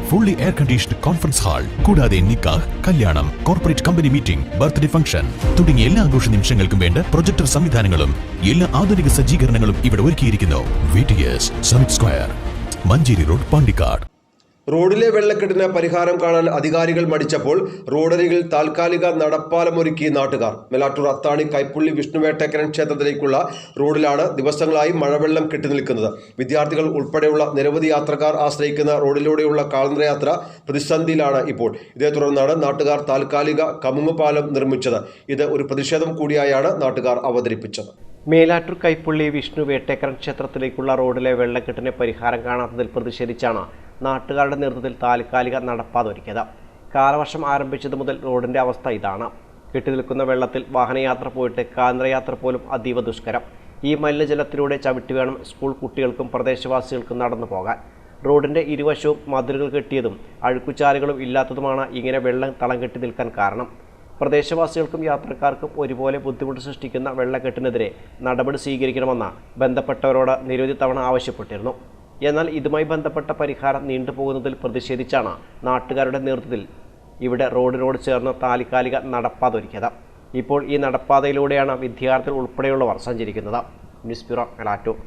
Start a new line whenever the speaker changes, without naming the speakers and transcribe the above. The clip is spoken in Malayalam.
fully air-conditioned conference hall, കൂടാതെ നിക്കാഹ്, കല്യാണം, corporate company meeting, birthday function തുടങ്ങിയ എല്ലാ ആഘോഷ നിമിഷങ്ങൾക്കും വേണ്ട പ്രൊജക്ടർ സംവിധാനങ്ങളും എല്ലാ ആധുനിക സജ്ജീകരണങ്ങളും ഇവിടെ ഒരുക്കിയിരിക്കുന്നു. VTS summit square, Manjeri road, Pandikkad.
റോഡിലെ വെള്ളക്കെട്ടിന് പരിഹാരം കാണാൻ അധികാരികൾ മടിച്ചപ്പോൾ റോഡരികിൽ താൽക്കാലിക നടപ്പാലമൊരുക്കി നാട്ടുകാർ. മേലാറ്റൂർ അത്താണി കൈപ്പുള്ളി വിഷ്ണുവേട്ടേക്കരൻ ക്ഷേത്രത്തിലേക്കുള്ള റോഡിലാണ് ദിവസങ്ങളായി മഴവെള്ളം കെട്ടിനിൽക്കുന്നത്. വിദ്യാർത്ഥികൾ ഉൾപ്പെടെയുള്ള നിരവധി യാത്രക്കാർ ആശ്രയിക്കുന്ന റോഡിലൂടെയുള്ള കാൽനടയാത്ര പ്രതിസന്ധിയിലാണ് ഇപ്പോൾ. ഇതേ തുടർന്നാണ് നാട്ടുകാർ താൽക്കാലിക കമുങ്ങുപാലം നിർമ്മിച്ചത്. ഇത് ഒരു പ്രതിഷേധം കൂടിയായാണ് നാട്ടുകാർ അവതരിപ്പിച്ചത്.
മേലാറ്റൂർ കൈപ്പുള്ളി വിഷ്ണു വേട്ടേക്കരൻ ക്ഷേത്രത്തിലേക്കുള്ള റോഡിലെ വെള്ളക്കെട്ടിന് പരിഹാരം കാണാത്തതിൽ പ്രതിഷേധിച്ചാണ് നാട്ടുകാരുടെ നേതൃത്വത്തിൽ താൽക്കാലിക നടപ്പാത ഒരുക്കിയത്. കാലവർഷം ആരംഭിച്ചത് മുതൽ റോഡിന്റെ അവസ്ഥ ഇതാണ്. കെട്ടിനിൽക്കുന്ന വെള്ളത്തിൽ വാഹനയാത്ര പോയിട്ട് കാൽനടയാത്ര പോലും അതീവ ദുഷ്കരം. ഈ മലിനജലത്തിലൂടെ ചവിട്ടി വേണം സ്കൂൾ കുട്ടികൾക്കും പ്രദേശവാസികൾക്കും നടന്നു പോകാൻ. റോഡിന്റെ ഇരുവശവും മതിലുകൾ കെട്ടിയതും അഴുക്കുചാലുകളും ഇല്ലാത്തതുമാണ് ഇങ്ങനെ വെള്ളം തളം കെട്ടി നിൽക്കാൻ കാരണം. പ്രദേശവാസികൾക്കും യാത്രക്കാർക്കും ഒരുപോലെ ബുദ്ധിമുട്ട് സൃഷ്ടിക്കുന്ന വെള്ളക്കെട്ടിനെതിരെ നടപടി സ്വീകരിക്കണമെന്ന് ബന്ധപ്പെട്ടവരോട് നിരവധി തവണ ആവശ്യപ്പെട്ടിരുന്നു. എന്നാൽ ഇതുമായി ബന്ധപ്പെട്ട പരിഹാരം നീണ്ടുപോകുന്നതിൽ പ്രതിഷേധിച്ചാണ് നാട്ടുകാരുടെ നേതൃത്വത്തിൽ ഇവിടെ റോഡിനോട് ചേർന്ന് താൽക്കാലിക നടപ്പാത ഒരുക്കിയത്. ഇപ്പോൾ ഈ നടപ്പാതയിലൂടെയാണ് വിദ്യാർത്ഥികൾ ഉൾപ്പെടെയുള്ളവർ സഞ്ചരിക്കുന്നത്. News bureau, Melattur.